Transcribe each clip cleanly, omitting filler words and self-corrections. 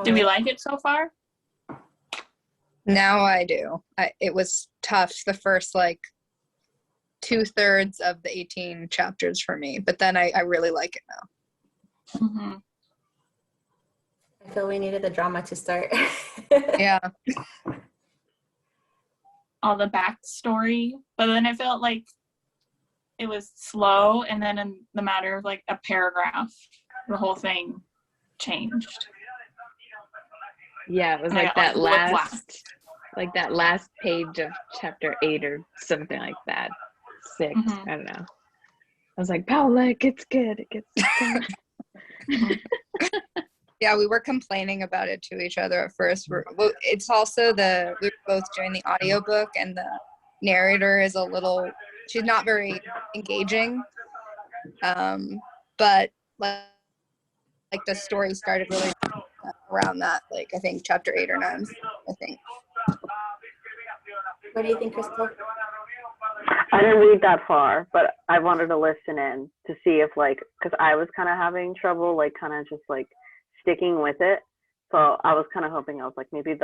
Do we like it so far? Now I do. It was tough the first like 2/3 of the 18 chapters for me, but then I really like it now. Mm-hmm. I feel we needed the drama to start. Yeah. All the backstory, but then I felt like it was slow, and then in the matter of like a paragraph, the whole thing changed. Yeah, it was And I like got, that last page of chapter 8 or something like that. 6, Mm-hmm. I don't know. I was like, Paula, it gets good. It gets good. Yeah, we were complaining about it to each other at first. It's also we were both doing the audiobook, and the narrator is she's not very engaging. But like the story started really around that, like I think chapter 8 or 9, I think. What do you think, Crystal? I didn't read that far, but I wanted to listen in to see if because I was kind of having trouble, kind of just sticking with it. So I was kind of hoping, I was like, maybe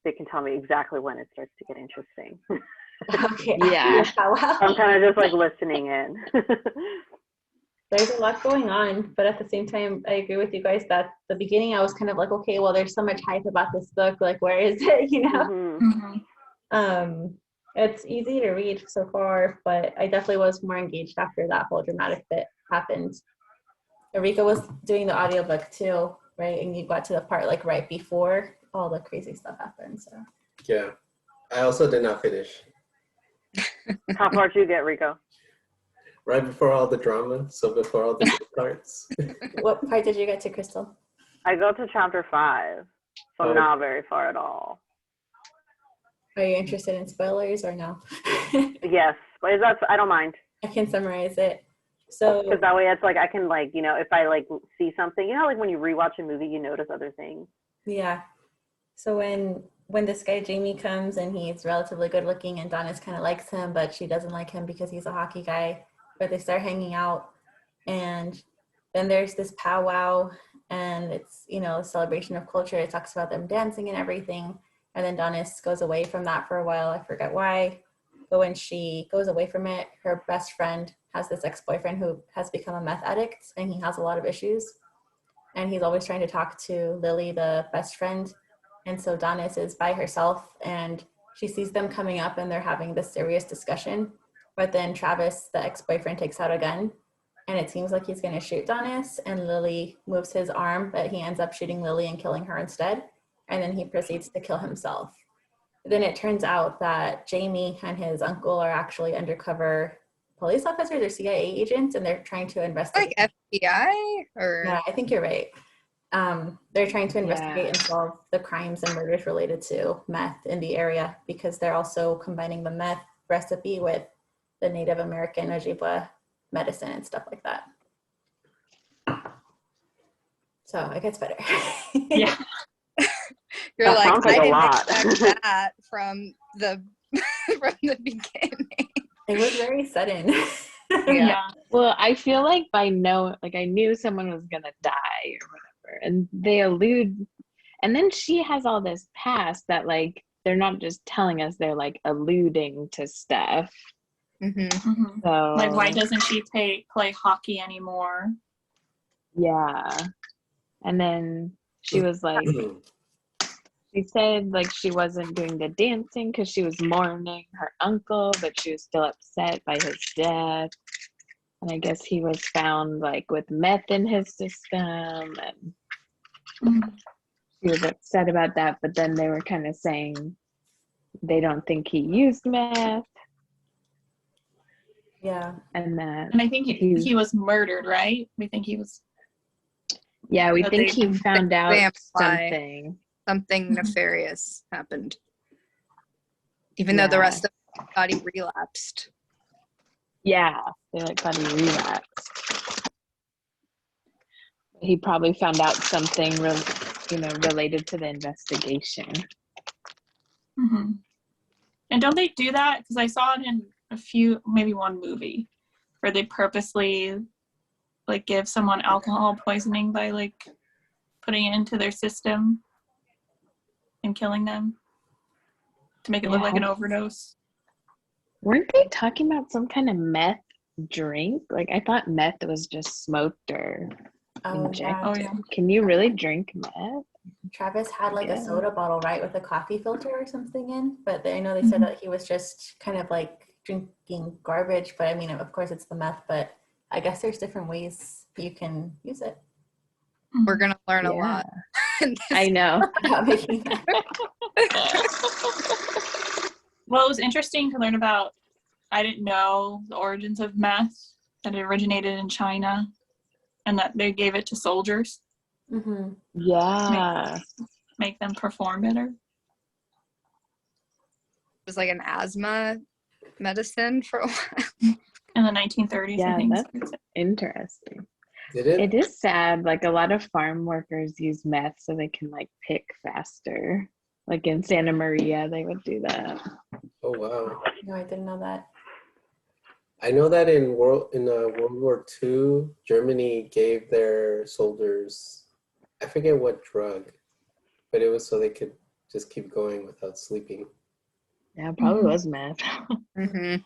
they can tell me exactly when it starts to get interesting. Okay. Yeah. I'm kind of just listening in. There's a lot going on, but at the same time, I agree with you guys that the beginning I was kind of like, okay, well, there's so much hype about this book, like where is it, Mm-hmm. It's easy to read so far, but I definitely was more engaged after that whole dramatic bit happened. Erika was doing the audiobook too, right? And you got to the part right before all the crazy stuff happened. So yeah, I also did not finish. How far did you get, Rico? Right before all the drama, so before all the good parts. what part did you get to, Crystal? I go to chapter 5, so not very far at all. Are you interested in spoilers or no? Yes, but I don't mind. I can summarize it. So because that way it's I can if I see something, when you rewatch a movie, you notice other things. Yeah. So when this guy Jamie comes and he's relatively good looking and Donis kind of likes him, but she doesn't like him because he's a hockey guy, but they start hanging out, and then there's this powwow, and it's a celebration of culture. It talks about them dancing and everything, and then Donis goes away from that for a while. I forget why, but when she goes away from it, her best friend has this ex-boyfriend who has become a meth addict, and he has a lot of issues, and he's always trying to talk to Lily, the best friend. And so Donis is by herself, and she sees them coming up and they're having this serious discussion. But then Travis, the ex-boyfriend, takes out a gun, and it seems like he's going to shoot Donis, and Lily moves his arm, but he ends up shooting Lily and killing her instead. And then he proceeds to kill himself. Then it turns out that Jamie and his uncle are actually undercover police officers or CIA agents, and they're trying to investigate. Like FBI or? Yeah, I think you're right. They're trying to investigate and solve the crimes and murders related to meth in the area, because they're also combining the meth recipe with the Native American Ojibwa medicine and stuff like that. So it gets better. Yeah. You're that like, I didn't expect lot. that from the beginning. It was very sudden. Yeah. Well, I feel like I knew someone was gonna die or whatever, and they allude, and then she has all this past that they're not just telling us, they're alluding to stuff. Mm-hmm. Mm-hmm. So why doesn't she play hockey anymore? Yeah, and then she was she said she wasn't doing the dancing because she was mourning her uncle, but she was still upset by his death. And I guess he was found with meth in his system, and she was upset about that. But then they were kind of saying they don't think he used meth. Yeah. And I think he was murdered, right? We think he was. Yeah, we think he found out something. Something nefarious happened. Even though the rest of the body relapsed. Yeah, they thought he relapsed. He probably found out something related to the investigation. Mm-hmm. And don't they do that? Because I saw it in maybe one movie, where they purposely give someone alcohol poisoning by putting it into their system and killing them to make it look like an overdose. Weren't they talking about some kind of meth drink? Like, I thought meth was just smoked or injected. Yeah. Oh, yeah. Can you really drink meth? Travis had like a Yeah. soda bottle, right, with a coffee filter or something in, but I know they said that he was just kind of like drinking garbage. But I mean, of course, it's the meth, but I guess there's different ways you can use it. We're gonna learn a Yeah. lot. in this. I know. About making that. Well, it was interesting to learn about, I didn't know the origins of meth, that it originated in China and that they gave it to soldiers, Mm-hmm. Yeah. make them perform better. It was like an asthma medicine for a while. In the 1930s, Yeah, I think. that's interesting. Did it? It is sad. Like, a lot of farm workers use meth so they can like pick faster. Like in Santa Maria, they would do that. Oh wow. No, I didn't know that. I know that in World War II, Germany gave their soldiers, I forget what drug, but it was so they could just keep going without sleeping. Yeah, it probably was meth. Mm-hmm.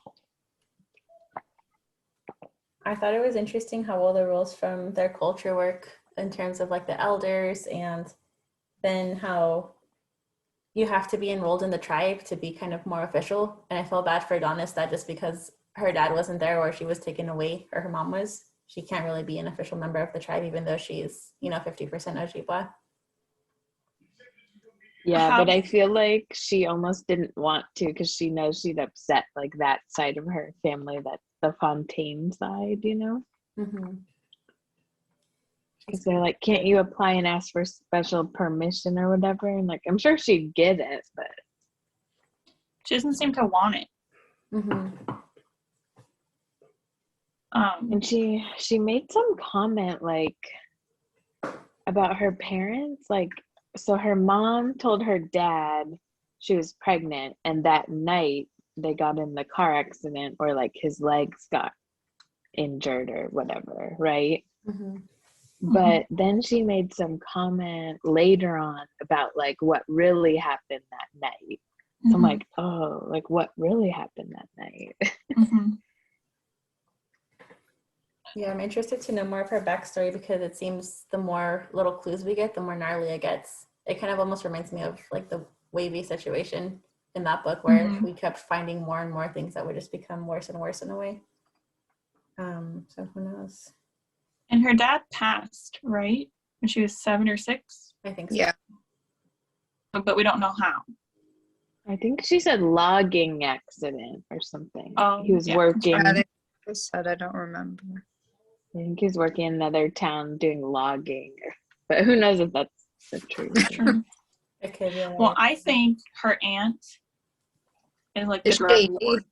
I thought it was interesting how well the rules from their culture work in terms of like the elders, and then how you have to be enrolled in the tribe to be kind of more official. And I feel bad for Adonis that just because her dad wasn't there or she was taken away or her mom was, she can't really be an official member of the tribe, even though she's, 50% Ojibwa. Yeah, How- but I feel like she almost didn't want to because she knows she'd upset like that side of her family, that's the Fontaine side, Mm-hmm. Because they're like, can't you apply and ask for special permission or whatever? And like, I'm sure she'd get it, but She doesn't seem to want it. Mm-hmm. and she made some comment like about her parents, like, so her mom told her dad she was pregnant, and that night they got in the car accident, or like his legs got injured or whatever, right? Mm-hmm. But then she made some comment later on about like what really happened that night. So I'm like, oh, like what really happened that night? Mhm. Yeah, I'm interested to know more of her backstory because it seems the more little clues we get, the more gnarly it gets. It kind of almost reminds me of like the Wavy situation in that book where Mhm. we kept finding more and more things that would just become worse and worse in a way. So who knows? And her dad passed, right? When she was 7 or 6, I think so. Yeah. but we don't know how. I think she said logging accident or something. Oh, He was yeah. working. I think I said I don't remember. I think he was working in another town doing logging, but who knows if that's the truth. True. It could be. Well, I think her aunt is like the Is drug shady. lord.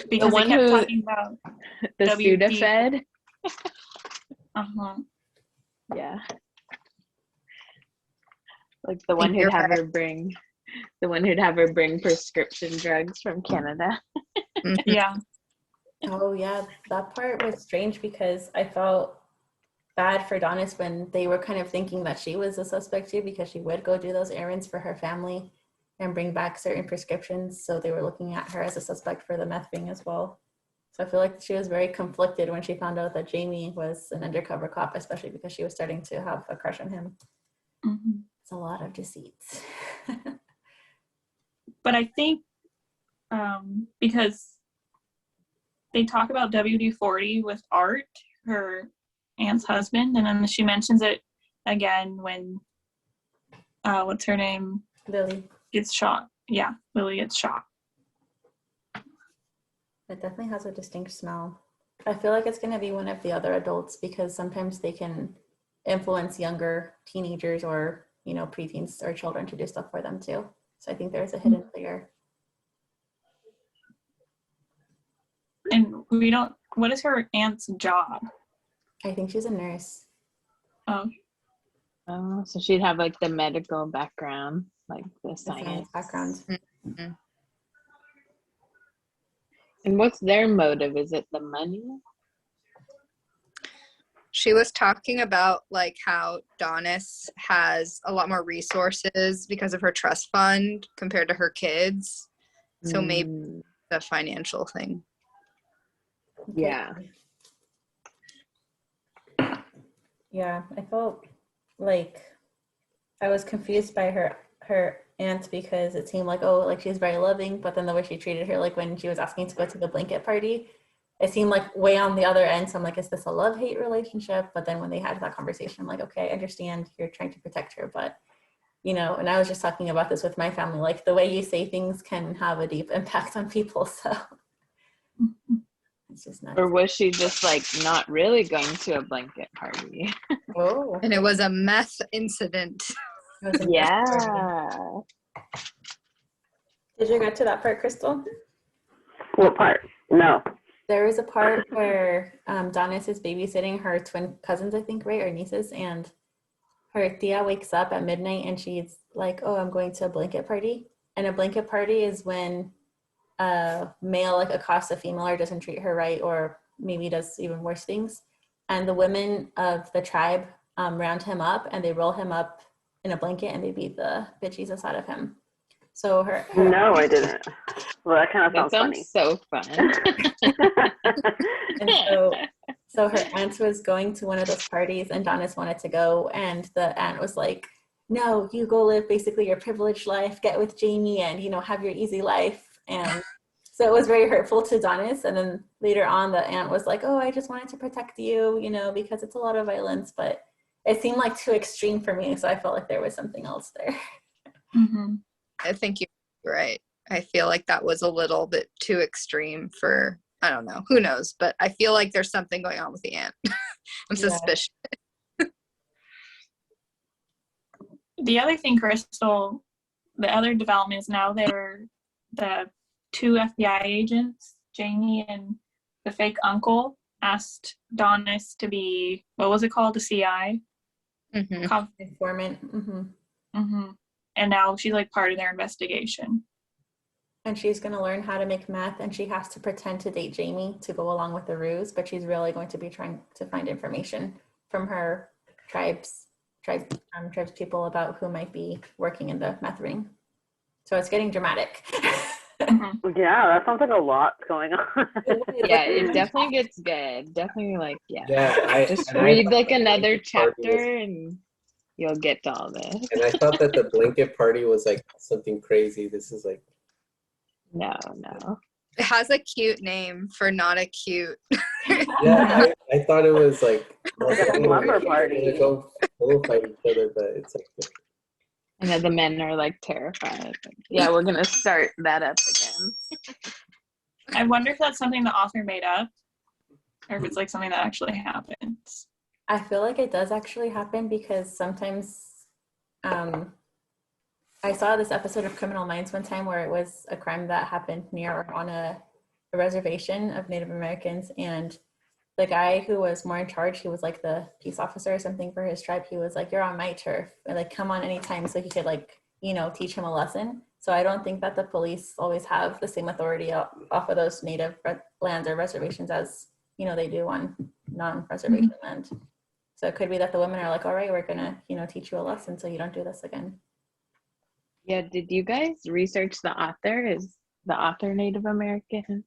Because one they kept who- talking about The WD. Sudafed. uh-huh. Yeah. Like the one you're who'd have right. her bring, the one who'd have her bring prescription drugs from Canada. Mhm. Yeah. Oh yeah, that part was strange because I felt bad for Donis when they were kind of thinking that she was a suspect too, because she would go do those errands for her family and bring back certain prescriptions. So they were looking at her as a suspect for the meth ring as well. So I feel like she was very conflicted when she found out that Jamie was an undercover cop, especially because she was starting to have a crush on him. Mhm. It's a lot of deceit. But I think because they talk about WD-40 with Art, her aunt's husband, and then she mentions it again when what's her name Lily. gets shot. Yeah, Lily gets shot. It definitely has a distinct smell. I feel like it's going to be one of the other adults because sometimes they can influence younger teenagers or, preteens or children to do stuff for them too. So I think there's a hidden layer. And we don't. What is her aunt's job? I think she's a nurse. Oh, Oh, so she'd have like the medical background, like the The science. science background. And what's their motive? Is it the money? She was talking about like how Donis has a lot more resources because of her trust fund compared to her kids. So maybe the financial thing. Yeah. Yeah, I felt like I was confused by her aunt because it seemed like, oh, like she's very loving, but then the way she treated her, like when she was asking to go to the blanket party, it seemed like way on the other end. So I'm like, is this a love-hate relationship? But then when they had that conversation, I'm like, okay, I understand you're trying to protect her, but you know, and I was just talking about this with my family, like the way you say things can have a deep impact on people. So it's just nuts. Or was she just like not really going to a blanket party? Oh, And it was a meth incident. it was a Yeah. Did you get to that part, Crystal? What part? No. There is a part where Donis is babysitting her twin cousins, I think, right, or nieces, and her tia wakes up at midnight and she's like, oh, I'm going to a blanket party. And a blanket party is when a male like accosts a female or doesn't treat her right, or maybe does even worse things. And the women of the tribe round him up and they roll him up in a blanket and they beat the bitches out of him. So her No, I didn't. Well, that kind of That sounds funny. sounds so fun. and so her aunt was going to one of those parties and Donis wanted to go, and the aunt was like, no, you go live basically your privileged life, get with Jamie and, you know, have your easy life. And so it was very hurtful to Donis. And then later on the aunt was like, oh, I just wanted to protect you, you know, because it's a lot of violence, but it seemed like too extreme for me. So I felt like there was something else there. Mm-hmm. I think you're right. I feel like that was a little bit too extreme for, I don't know, who knows, but I feel like there's something going on with the aunt. I'm suspicious. The other thing, Crystal, the other development is now they're the two FBI agents, Jamie and the fake uncle, asked Donis to be, what was it called, the CI? Mm-hmm. Informant. And now she's like part of their investigation. And she's going to learn how to make meth, and she has to pretend to date Jamie to go along with the ruse, but she's really going to be trying to find information from her tribes people about who might be working in the meth ring. So it's getting dramatic. Yeah, that sounds like a lot going on. Yeah, it definitely gets good. Definitely like, yeah. Yeah, Just and I read thought like the another blanket party chapter and you'll get to all this. And I thought that the blanket party was like something crazy. This is like, No. It has a cute name for not a cute. yeah, I thought it was like, Like a slumber they party. go full fight each other, but it's like, And then the men are like terrified. Yeah, we're gonna start that up again. I wonder if that's something the author made up or if it's like something that actually happens. I feel like it does actually happen because sometimes I saw this episode of Criminal Minds one time where it was a crime that happened near or on a reservation of Native Americans, and the guy who was more in charge, he was like the peace officer or something for his tribe, he was like, you're on my turf, and like come on anytime, so he could like, you know, teach him a lesson. So I don't think that the police always have the same authority off of those native lands or reservations as, you know, they do on non-reservation land. So it could be that the women are like, all right, we're gonna, you know, teach you a lesson so you don't do this again. Yeah, did you guys research the author? Is the author Native American?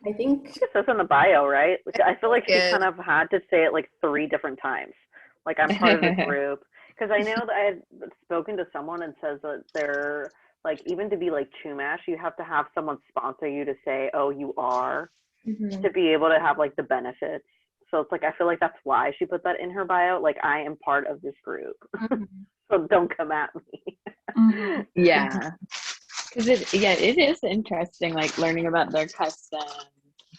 I think It says in the bio, right? Like, I feel like she Yeah. kind of had to say it like 3 different times. Like, I'm part of the group. Because I know that I had spoken to someone and says that they're, like, even to be like Chumash, you have to have someone sponsor you to say, oh, you are, to be able to have like the benefits. So it's like, I feel like that's why she put that in her bio. Like, I am part of this group. So don't come at me. Yeah. Because it is interesting, like learning about their customs,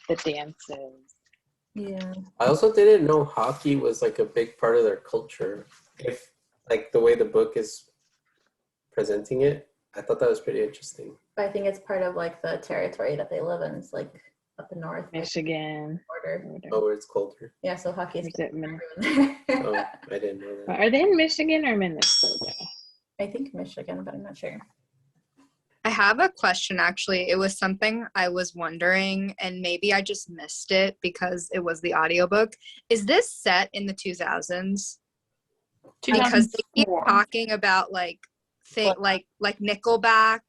the dances. Yeah. I also didn't know hockey was like a big part of their culture. If like the way the book is presenting it, I thought that was pretty interesting. But I think it's part of like the territory that they live in. It's like up the north, like, Michigan. border. Oh, where it's colder. Yeah, so hockey is Is it Oh, I didn't know that. Are they in Michigan or Minnesota? I think Michigan, but I'm not sure. I have a question, actually. It was something I was wondering, and maybe I just missed it because it was the audiobook. Is this set in the 2000s? Because they keep 2004. talking about like Nickelback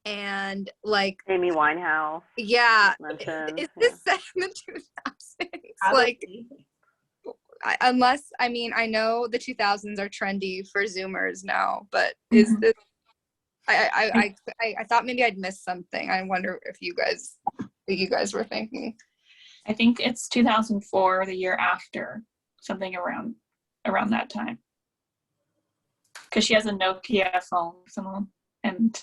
and like Amy Winehouse yeah. mentioned. Is this set in the 2000s? Like unless I mean I know the 2000s are trendy for Zoomers now, but is this? I thought maybe I'd missed something. I wonder if you guys were thinking. I think it's 2004, the year after, something around that time. Because she has a Nokia phone, and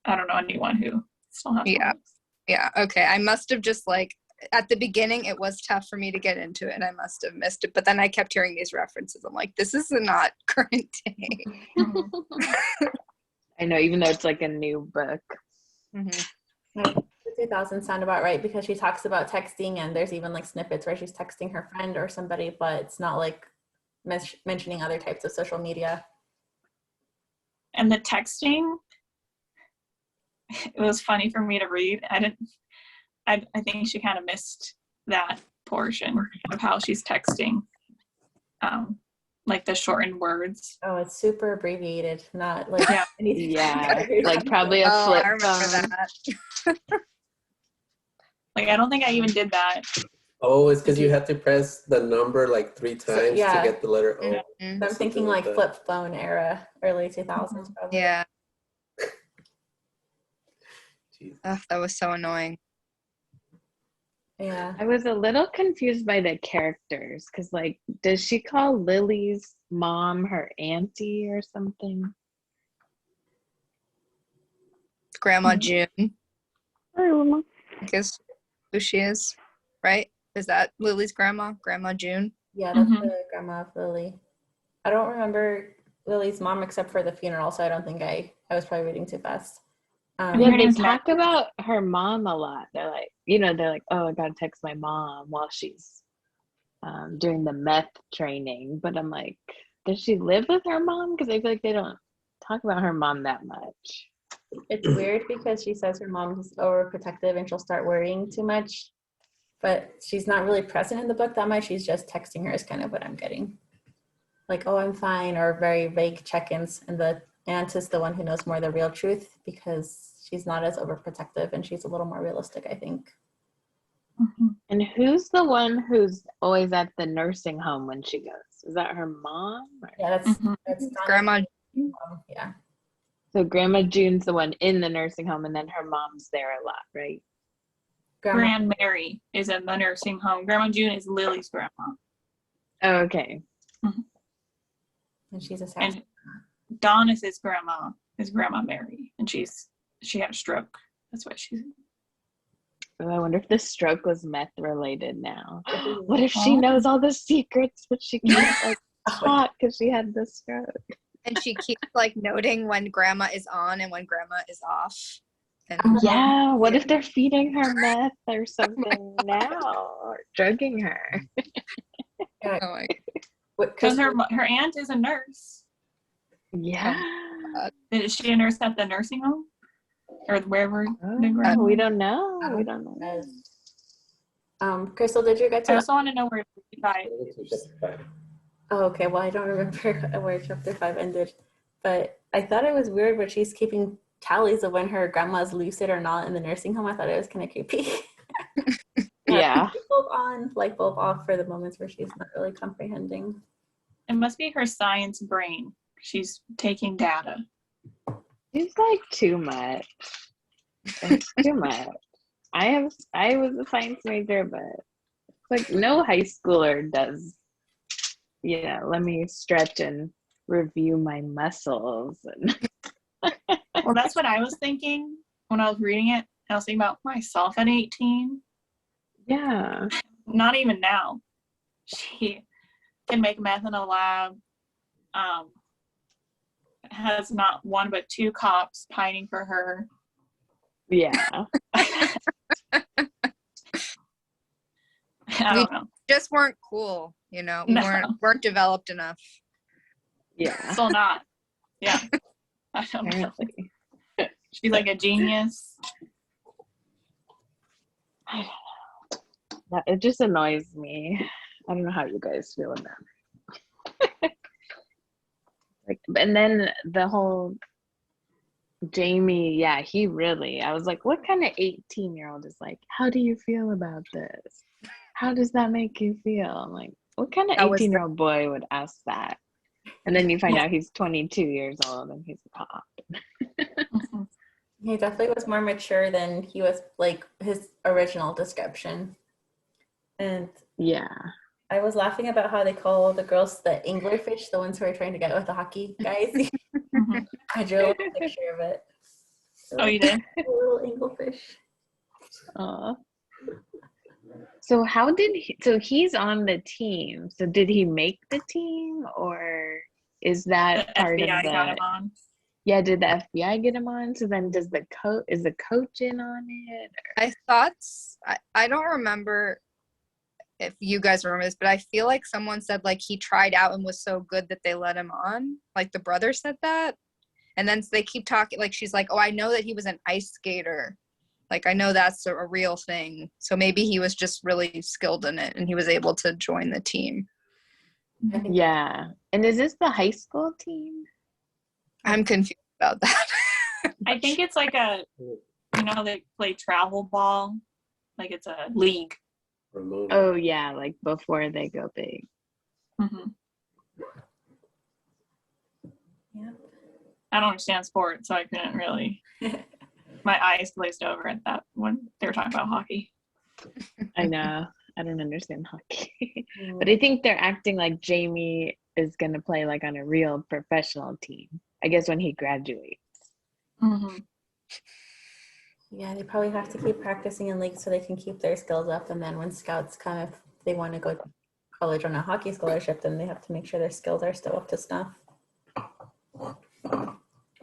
I don't know anyone who still has one. Yeah. Okay. I must have just like at the beginning it was tough for me to get into it, and I must have missed it. But then I kept hearing these references. I'm like, this is not current day. I know, even though it's like a new book. Mm-hmm. The 2000 sound about right because she talks about texting, and there's even like snippets where she's texting her friend or somebody, but it's not like mentioning other types of social media. And the texting, it was funny for me to read. I think she kind of missed that portion of how she's texting, like the shortened words. Oh, it's super abbreviated, not like Yeah. anything. Yeah, like probably a Oh, flip I remember phone. that. Like, I don't think I even did that. Oh, it's because you had to press the number like 3 times yeah. to get the letter O. Mhm. So I'm thinking like that. flip phone era, early 2000s probably. Yeah. Jeez. Ugh, that was so annoying. Yeah. I was a little confused by the characters because, like, does she call Lily's mom her auntie or something? Grandma June, I don't know. I guess who she is, right? Is that Lily's grandma? Grandma June? Yeah, that's Mhm. the grandma of Lily. I don't remember Lily's mom except for the funeral, so I don't think I was probably reading too fast. And Yeah, her they name's talk about her mom a lot. They're like, oh, I gotta text my mom while she's doing the meth training. But I'm like, does she live with her mom? Because I feel like they don't talk about her mom that much. It's weird because she says her mom's overprotective and she'll start worrying too much, but she's not really present in the book that much. She's just texting her is kind of what I'm getting. Like, oh, I'm fine, or very vague check-ins, and the aunt is the one who knows more of the real truth because she's not as overprotective and she's a little more realistic, I think. Mhm. And who's the one who's always at the nursing home when she goes? Is that her mom? Or? Yeah, that's Donna's Grandma. mom, yeah. So Grandma June's the one in the nursing home, and then her mom's there a lot, right? Grand Mary is in the nursing home. Grandma June is Lily's grandma. Oh, okay. And she's a And Dawn is his grandma, Grandma Mary. And she had a stroke. That's why she's. Oh, I wonder if the stroke was meth related now. What if she knows all the secrets, but she can't like talk because she had the stroke? And she keeps like noting when grandma is on and when grandma is off. And Yeah, what if they're feeding her meth or something now, or drugging her? oh my Because her aunt is a nurse. Yeah. Is she a nurse at the nursing home? Or wherever the Oh, grandma? we don't know. We don't know. Crystal, did you get I to? also want to know where Oh, okay. Well, I don't remember where chapter 5 ended, but I thought it was weird when she's keeping tallies of when her grandma's lucid or not in the nursing home. I thought it was kind of creepy. Yeah. Bulb on, light bulb off for the moments where she's not really comprehending. It must be her science brain. She's taking data. It's like too much. It's too much. I was a science major, but it's like no high schooler does. Yeah, let me stretch and review my muscles. And Well, that's what I was thinking when I was reading it. I was thinking about myself at 18. yeah. Not even now. She can make meth in a lab. Has not one but 2 cops pining for her. Yeah. I don't know. just weren't cool, you know. We No. weren't developed enough. Yeah. Still not. Yeah. I don't know. Apparently. She's like a genius. It just annoys me. I don't know how you guys feel about it. Like, and then the whole Jamie, yeah, he really, I was like, what kind of 18-year-old is like, how do you feel about this? How does that make you feel? I'm like, what kind of That was 18-year-old boy would ask that? And then you find out he's 22 years old and he's a cop. Mhm. He definitely was more mature than he was like his original description. And Yeah. I was laughing about how they call the girls the anglerfish, the ones who are trying to get with the hockey guys. Mhm. I drew a little picture of it. Oh, you did? A little anglefish. So how did he, so he's on the team. So did he make the team or is The that part of FBI got him the, on. yeah, did the FBI get him on? So then does is the coach in on it? I thought I don't remember if you guys remember this, but I feel like someone said like he tried out and was so good that they let him on. Like the brother said that. And then they keep talking, like she's like, oh, I know that he was an ice skater. Like I know that's a real thing. So maybe he was just really skilled in it and he was able to join the team. I think Yeah. And is this the high school team? I'm confused about that. I think it's like a, you know, they play travel ball. Like it's a league. Ramona. Oh yeah, like before they go big. Hmm. yeah. I don't understand sports, so I couldn't really. My eyes glazed over at that when they were talking about hockey. I know. I don't understand hockey. But I think they're acting like Jamie is gonna play like on a real professional team. I guess when he graduates. Mm-hmm. Yeah, they probably have to keep practicing in league so they can keep their skills up. And then when scouts come, if they want to go to college on a hockey scholarship, then they have to make sure their skills are still up to snuff.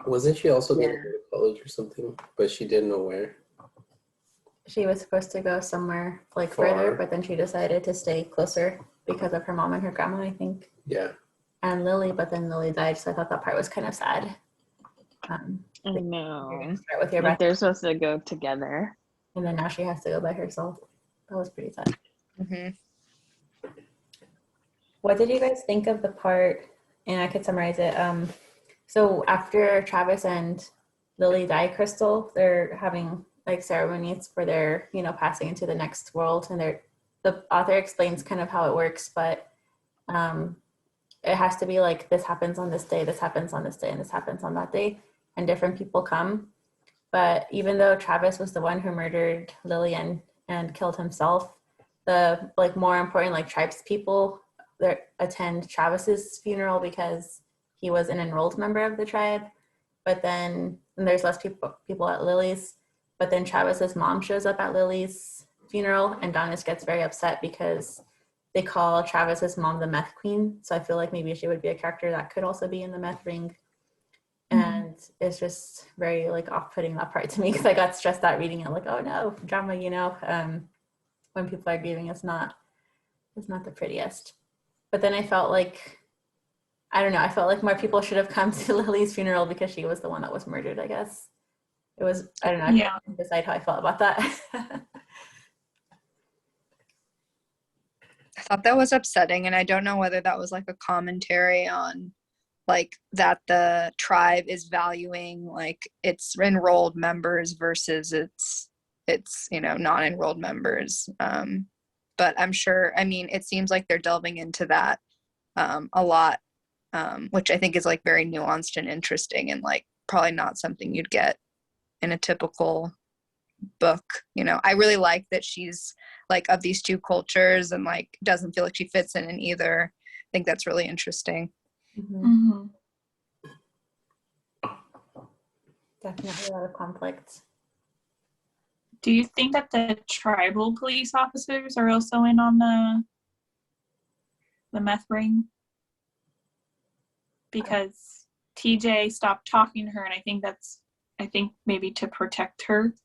Wasn't she also going Yeah. to go to college or something? But she didn't know where. She was supposed to go somewhere like Far. further, but then she decided to stay closer because of her mom and her grandma, I think, Yeah. and Lily. But then Lily died, so I thought that part was kind of sad. I You're know. gonna start with your Like best, they're supposed to go together. and then now she has to go by herself. That was pretty sad. Mm-hmm. What did you guys think of the part? And I could summarize it. So after Travis and Lily die, Crystal, they're having like ceremonies for their, passing into the next world, and the author explains kind of how it works, but it has to be like this happens on this day, this happens on this day, and this happens on that day, and different people come. But even though Travis was the one who murdered Lily and killed himself, the like more important like tribes people that attend Travis's funeral because he was an enrolled member of the tribe. But then and there's less people at Lily's. But then Travis's mom shows up at Lily's funeral, and Donis gets very upset because they call Travis's mom the meth queen. So I feel like maybe she would be a character that could also be in the meth ring. And it's just very like off-putting, that part to me, because I got stressed out reading it, like, oh no, drama, when people are grieving is not the prettiest. But then I felt like, I don't know, I felt like more people should have come to Lily's funeral because she was the one that was murdered, I guess. It was, I don't know, I Yeah. couldn't decide how I felt about that. I thought that was upsetting, and I don't know whether that was like a commentary on like that the tribe is valuing like its enrolled members versus its non-enrolled members. But I'm sure, I mean, it seems like they're delving into that a lot, which I think is like very nuanced and interesting, and like probably not something you'd get in a typical book. I really like that she's like of these two cultures and like doesn't feel like she fits in either. I think that's really interesting. Mm-hmm. Definitely a lot of conflict. Do you think that the tribal police officers are also in on the meth ring? Because TJ stopped talking to her, and I think maybe to protect her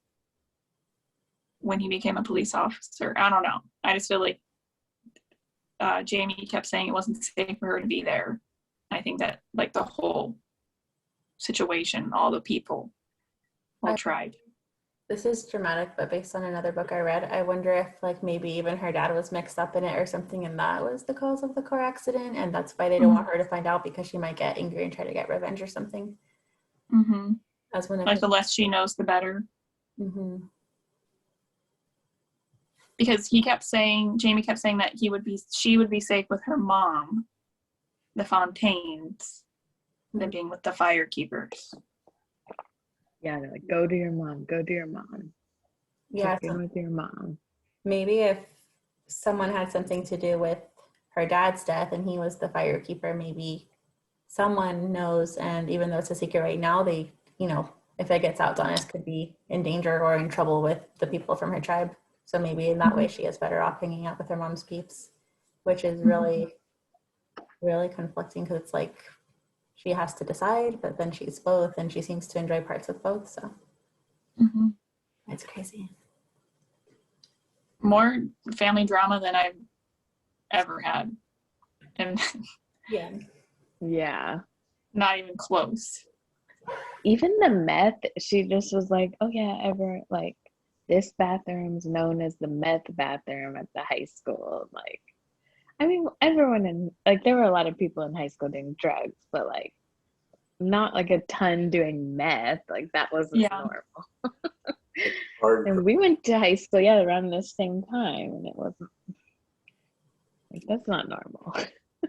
when he became a police officer. I don't know. I just feel like Jamie kept saying it wasn't safe for her to be there. I think that like the whole situation, all the people whole tribe. This is dramatic, but based on another book I read, I wonder if like maybe even her dad was mixed up in it or something, and that was the cause of the car accident, and that's why they don't want her to find out because she might get angry and try to get revenge or something. Mm-hmm. As one of Like the less she knows, the better. Mm-hmm. Because Jamie kept saying that she would be safe with her mom, the Fontaines, than being with the Firekeepers. Yeah, they're like, go to your mom, go to your mom. Yeah, Check in with your mom. maybe if someone had something to do with her dad's death and he was the Firekeeper, maybe someone knows, and even though it's a secret right now, they, if it gets out, Donis could be in danger or in trouble with the people from her tribe. So maybe in that way she is better off hanging out with her mom's peeps, which is really, really conflicting because it's like she has to decide, but then she's both and she seems to enjoy parts of both. So it's crazy. More family drama than I've ever had. And Yeah. not even close. Even the meth, she just was like, oh yeah, like this bathroom's known as the meth bathroom at the high school. Like, I mean, everyone there were a lot of people in high school doing drugs, but like not like a ton doing meth. Like that wasn't normal. And we went to high school, around the same time, and it wasn't like that's not normal.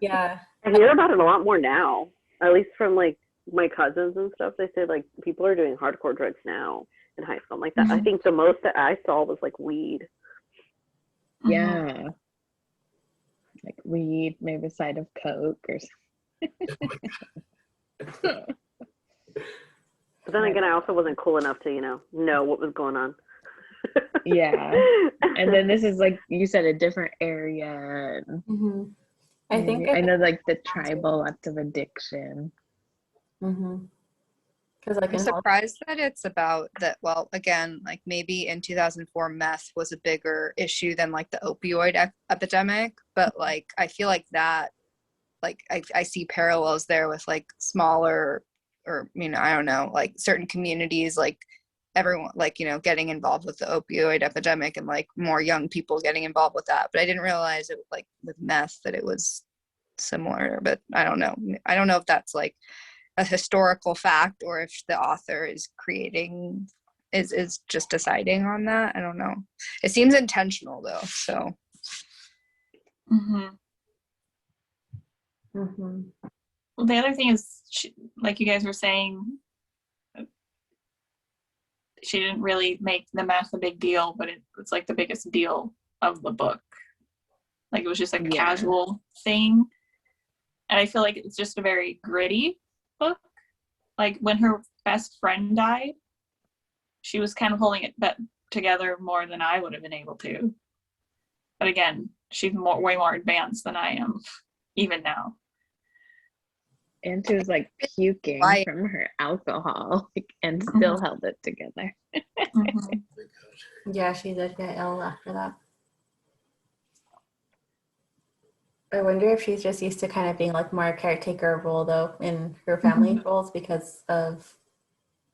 Yeah. I hear about it a lot more now, at least from like my cousins and stuff. They say like people are doing hardcore drugs now in high school. Like that. I think the most that I saw was like weed. Yeah. Like weed, maybe a side of Coke or something. But then again, I also wasn't cool enough to, know what was going on. Yeah. And then this is like you said, a different area. I think I know like the tribal, lots of addiction. Because like I'm surprised that it's about that. Well, again, like maybe in 2004, meth was a bigger issue than like the opioid epidemic. But like, I feel like that, like I see parallels there with like smaller, or I don't know, like certain communities, like everyone, like getting involved with the opioid epidemic and like more young people getting involved with that. But I didn't realize it like with meth that it was similar. But I don't know if that's like a historical fact or if the author is just deciding on that. I don't know. It seems intentional though. So. Well, the other thing is, like you guys were saying, she didn't really make the meth a big deal, but it's like the biggest deal of the book. Like it was just a casual thing. And I feel like it's just a very gritty book. Like when her best friend died, she was kind of holding it together more than I would have been able to. But again, she's way more advanced than I am, even now. And she was like puking from her alcohol and still held it together. Yeah, she did get ill after that. I wonder if she's just used to kind of being like more a caretaker role though in her family roles because of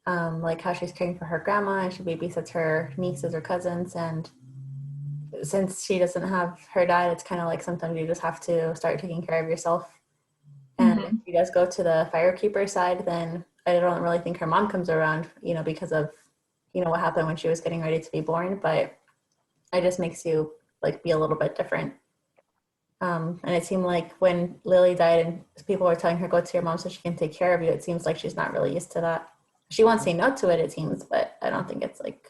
like how she's caring for her grandma and she babysits her nieces or cousins, and since she doesn't have her dad, it's kind of like sometimes you just have to start taking care of yourself. And if she does go to the Firekeeper side, then I don't really think her mom comes around, because of, what happened when she was getting ready to be born. But it just makes you like be a little bit different. And it seemed like when Lily died and people were telling her, go to your mom so she can take care of you, it seems like she's not really used to that. She won't say no to it, it seems, but I don't think it's like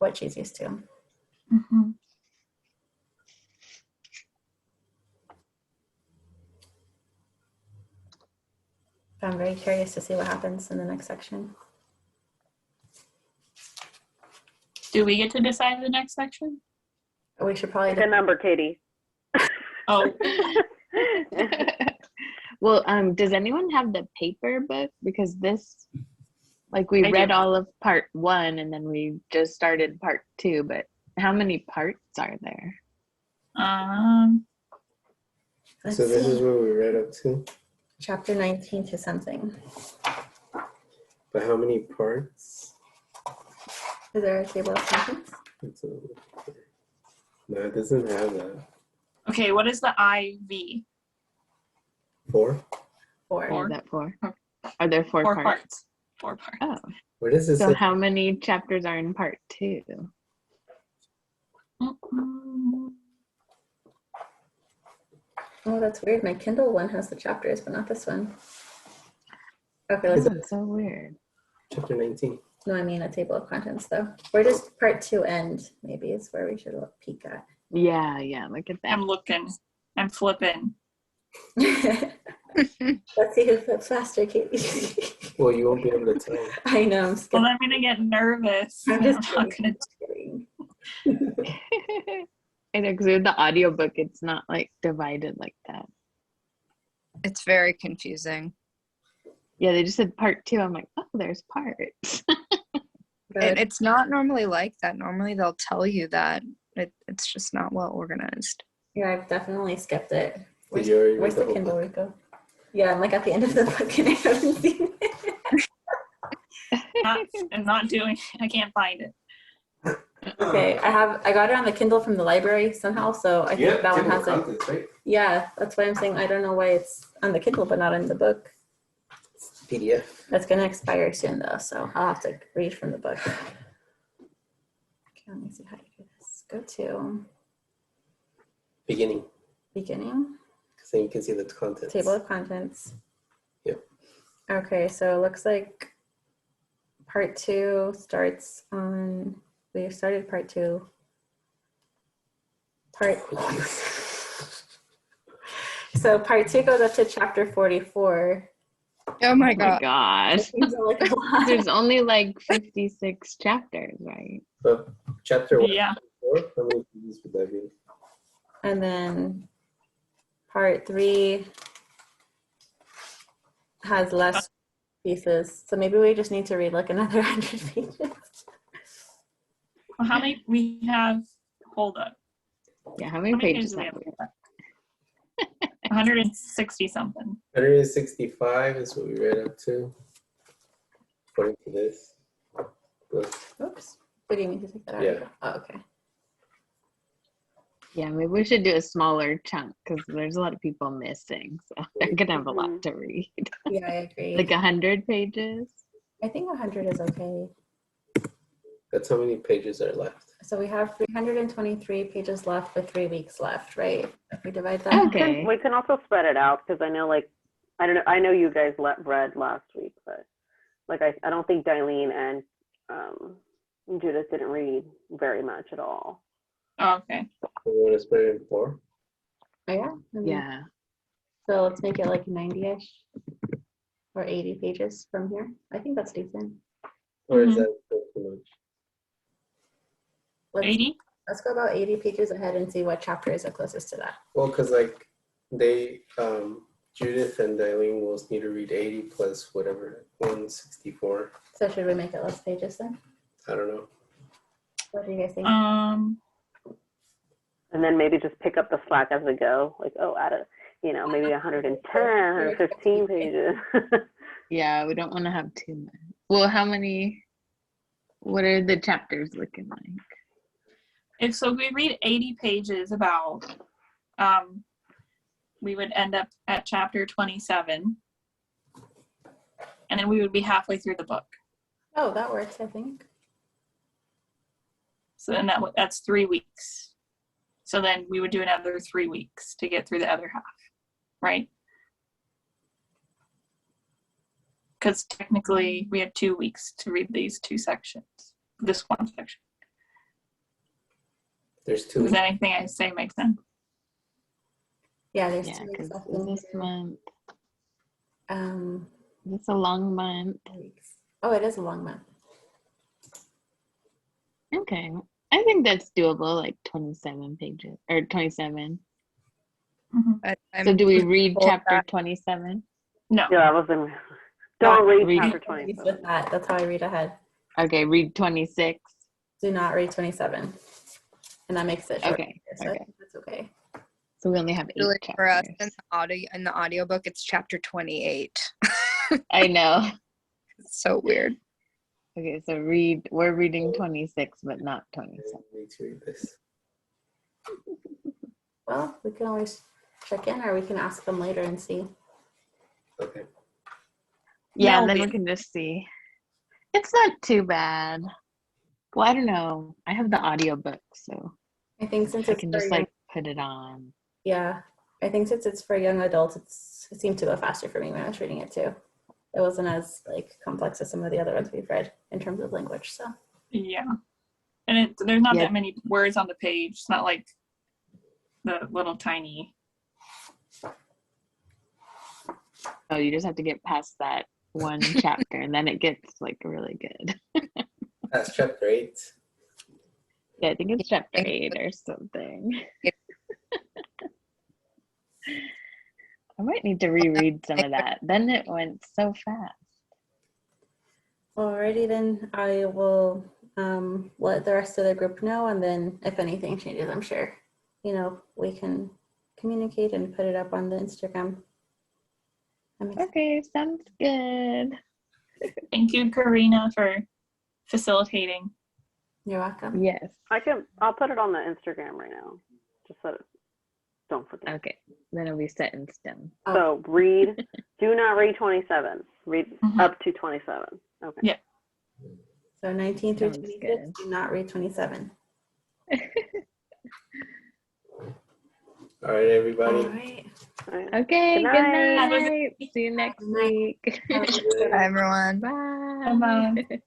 what she's used to. I'm very curious to see what happens in the next section. Do we get to decide the next section? We should probably pick a number, Katie. Oh. Well, does anyone have the paper book? Because this, like, we read all of part 1 and then we just started part 2, but how many parts are there? So this is where we read up to? Chapter 19 to something. But how many parts? Is there a table of contents? No, it doesn't have that. Okay, what is the IV? 4? Four. Four. Is that 4? Are there 4 Four parts? parts. 4 parts. Oh, Where does it so say? how many chapters are in part 2? Mm-mm. Oh, that's weird. My Kindle one has the chapters, but not this one. Okay, Oh, let's. it's so weird. Chapter 19. No, I mean a table of contents though. Where does part 2 end? Maybe is where we should look, peek at. Yeah, look at that. I'm looking. I'm flipping. Let's see who flips faster, Katie. Well, you won't be able to tell. I know. I'm Well, scared. I'm gonna get nervous. I'm just not kidding. gonna. I'm just kidding. I know, because with the audiobook, it's not like divided like that. It's very confusing. Yeah, they just said part 2. I'm like, oh, there's parts. Good. It's not normally like that. Normally they'll tell you that. It's just not well organized. Yeah, I've definitely skipped it. Did you already read Where's the the whole Kindle, book? Rico? Yeah, I'm like at the end of the book and I haven't seen it. I'm not doing. I can't find it. Okay, I got it on the Kindle from the library somehow, so I think that one has it. contents, right? Yeah, that's why I'm saying I don't know why it's on the Kindle but not in the book. It's PDF. That's gonna expire soon though, so I'll have to read from the book. Okay, let me see how to do this. Go to Beginning. beginning, So you can see the contents. table of contents. Yep. Okay, so it looks like part 2 starts on, we started part 2. So part 2 goes up to chapter 44. Oh my Oh god. my gosh. It seems like a lot. There's only like 56 chapters, right? So, chapter 1. Yeah. 4? How many pages would that be? And then part 3 has less pieces. So maybe we just need to read like another 100 pages. Well, how many we have? Hold up. Yeah, how many How many pages do we have have? we? 160 something. 165 is what we read up to, according to this book. Oops. What do you mean to take that out? Yeah. Oh, okay. Yeah, maybe we should do a smaller chunk because there's a lot of people missing. So they're going to have a lot Mhm. to read. Yeah, I agree. Like 100 pages? I think 100 is okay. That's how many pages are left. So we have 323 pages left with 3 weeks left, right? If we divide that. Okay. We can also spread it out because I know, like, I don't know. I know you guys read last week, but like I don't think Darlene and Judith didn't read very much at all. Oh, okay. So we want to split it in 4. Oh, yeah. I mean, Yeah. So let's make it like 90-ish or 80 pages from here. I think that's decent. Or is Mhm. that still too much? Let's go about 80 pages ahead and see what chapter is the closest to that. Well, because like they, Judith and Darlene will need to read 80 plus whatever, 164. So should we make it less pages then? I don't know. What do you guys think? And then maybe just pick up the slack as we go. Like, oh, add a, maybe 110 or 15 pages. Yeah, we don't want to have too much. Well, what are the chapters looking like? If we read 80 pages about, we would end up at chapter 27. And then we would be halfway through the book. Oh, that works, I think. So then that's 3 weeks. So then we would do another 3 weeks to get through the other half, right? Because technically we have 2 weeks to read these 2 sections, this one section. There's 2 Does anything I say make sense? Yeah, there's Yeah, 2 weeks because left in this here. month, Um, it's a long month. weeks. Oh, it is a long month. Okay. I think that's doable, like 27 pages or 27. So do we read chapter 27? No. Yeah, I wasn't. Don't read read- chapter With 27. that, that's how I read ahead. Okay, read 26. Do not read 27. And that makes it short. Okay, So I okay. think that's okay. So we only have 8 Really, for us chapters. in the audiobook, it's chapter 28. I know. It's so weird. Okay, so we're reading 26, but not 27. I need to read this. Well, we can always check in, or we can ask them later and see. Okay. Yeah, They'll then be- we can just see. It's not too bad. Well, I don't know. I have the audiobook, so I think since I it's can for just young, like put it on. yeah, I think since it's for young adults, it seemed to go faster for me when I was reading it too. It wasn't as like complex as some of the other ones we've read in terms of language. So Yeah. And there's not Yeah. that many words on the page. It's not like the little tiny. Oh, you just have to get past that one chapter, and then it gets like really good. That's chapter 8. Yeah, I think it's chapter 8 or something. I might need to reread some of that. Then it went so fast. alrighty, then I will let the rest of the group know, and then if anything changes, I'm sure we can communicate and put it up on the Instagram. I'm excited. Okay, sounds good. Thank you, Karina, for facilitating. You're welcome. Yes. I'll put it on the Instagram right now. Just so don't forget. Okay, then it'll be set in stone. So do not read 27. Read Mhm. up to 27. Okay. Yeah. So 19 through Sounds 26, good. do not read 27. All right, everybody. All right. All right. Okay, Good good night. Have a night. See you next Good night. week. Have a good Bye, everyone. Bye. Bye-bye.